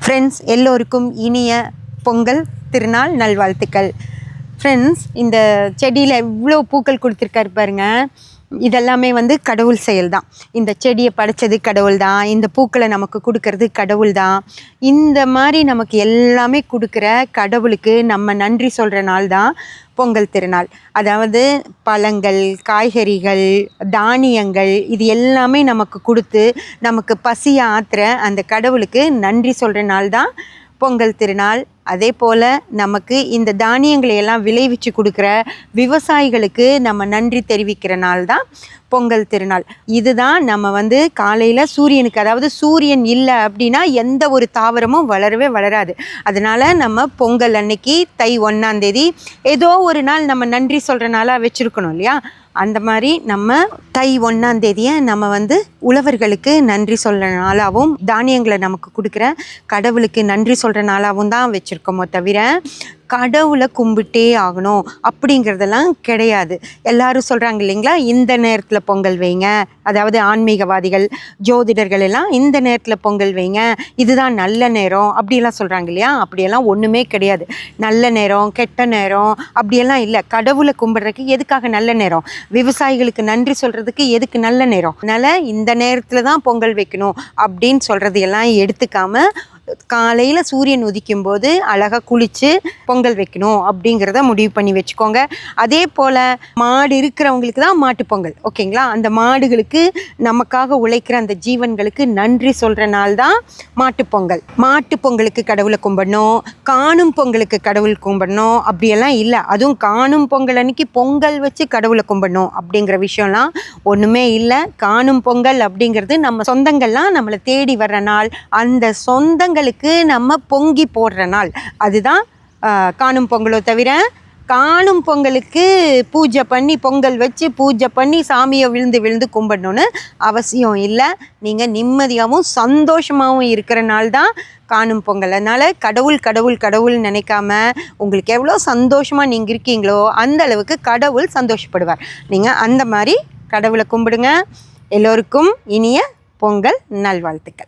Friends, எல்லோருக்கும் இனிய பொங்கல் திருநாள் நல்வாழ்த்துக்கள். ஃப்ரெண்ட்ஸ், இந்த செடியில் எவ்வளோ பூக்கள் கொடுத்துருக்காரு பாருங்க. இதெல்லாமே கடவுள் செயல் தான். இந்த செடியை படைச்சது கடவுள் தான். இந்த பூக்களை நமக்கு கொடுக்கறது கடவுள் தான். இந்த மாதிரி நமக்கு எல்லாமே கொடுக்குற கடவுளுக்கு நம்ம நன்றி சொல்கிற நாள் தான் பொங்கல் திருநாள். அதாவது பழங்கள், காய்கறிகள், தானியங்கள் இது எல்லாமே நமக்கு கொடுத்து நமக்கு பசியை ஆற்றுற அந்த கடவுளுக்கு நன்றி சொல்கிற நாள் தான் பொங்கல் திருநாள். அதே போல் நமக்கு இந்த தானியங்களை எல்லாம் விளைவிச்சு கொடுக்குற விவசாயிகளுக்கு நம்ம நன்றி தெரிவிக்கிற நாள் தான் பொங்கல் திருநாள். இதுதான் நம்ம காலையில் சூரியனுக்கு, அதாவது சூரியன் இல்லை அப்படின்னா எந்த ஒரு தாவரமும் வளரவே வளராது. அதனால் நம்ம பொங்கல் அன்னைக்கு தை 1ஆம் தேதி ஏதோ ஒரு நாள் நம்ம நன்றி சொல்கிற நாளாக வச்சுருக்கணும் இல்லையா? அந்த மாதிரி நம்ம தை 1ஆம் தேதியை நம்ம உழவர்களுக்கு நன்றி சொல்கிற நாளாகவும் தானியங்களை நமக்கு கொடுக்குற கடவுளுக்கு நன்றி சொல்கிற நாளாகவும் தான் வச்சுருக்கோமோ தவிர கடவுளை கும்பிட்டே ஆகணும் அப்படிங்கிறதெல்லாம் கிடையாது. எல்லாரும் சொல்கிறாங்க இல்லைங்களா, இந்த நேரத்தில் பொங்கல் வைங்க, அதாவது ஆன்மீகவாதிகள், ஜோதிடர்கள் எல்லாம் இந்த நேரத்தில் பொங்கல் வைங்க, இதுதான் நல்ல நேரம் அப்படியெல்லாம் சொல்கிறாங்க இல்லையா? அப்படியெல்லாம் ஒன்றுமே கிடையாது. நல்ல நேரம், கெட்ட நேரம் அப்படியெல்லாம் இல்லை. கடவுளை கும்பிட்றதுக்கு எதுக்காக நல்ல நேரம்? விவசாயிகளுக்கு நன்றி சொல்கிறதுக்கு எதுக்கு நல்ல நேரம்? அதனால் இந்த நேரத்தில் தான் பொங்கல் வைக்கணும் அப்படின்னு சொல்கிறது எல்லாம் எடுத்துக்காமல் காலையில் சூரியன் உதிக்கும் போது அழகாக குளித்து பொங்கல் வைக்கணும் அப்படிங்கிறத முடிவு பண்ணி வச்சுக்கோங்க. அதே போல் மாடு இருக்கிறவங்களுக்கு தான் மாட்டு பொங்கல், ஓகேங்களா? அந்த மாடுகளுக்கு நமக்காக உழைக்கிற அந்த ஜீவன்களுக்கு நன்றி சொல்கிற நாள் தான் மாட்டு பொங்கல். மாட்டு பொங்கலுக்கு கடவுளை கும்பிடணும், காணும் பொங்கலுக்கு கடவுள் கும்பிடணும் அப்படியெல்லாம் இல்லை. அதுவும் காணும் பொங்கல் அன்னைக்கு பொங்கல் வச்சு கடவுளை கும்பிடணும் அப்படிங்கிற விஷயம்லாம் ஒன்றுமே இல்லை. காணும் பொங்கல் அப்படிங்கிறது நம்ம சொந்தங்கள்லாம் நம்மளை தேடி வர்ற நாள். அந்த சொந்தங்களுக்கு நம்ம பொங்கி போடுற நாள், அதுதான் காணும் பொங்கலோ தவிர காணும் பொங்கலுக்கு பூஜை பண்ணி பொங்கல் வச்சு பூஜை பண்ணி சாமியை விழுந்து விழுந்து கும்பிடணுன்னு அவசியம் இல்லை. நீங்கள் நிம்மதியாகவும் சந்தோஷமாகவும் இருக்கிற நாள் தான் காணும் பொங்கல். அதனால் கடவுள் கடவுள் கடவுள் நினைக்காம உங்களுக்கு எவ்வளோ சந்தோஷமாக நீங்கள் இருக்கீங்களோ அந்த அளவுக்கு கடவுள் சந்தோஷப்படுவார். நீங்கள் அந்த மாதிரி கடவுளை கும்பிடுங்க. எல்லோருக்கும் இனிய பொங்கல் நல்வாழ்த்துக்கள்.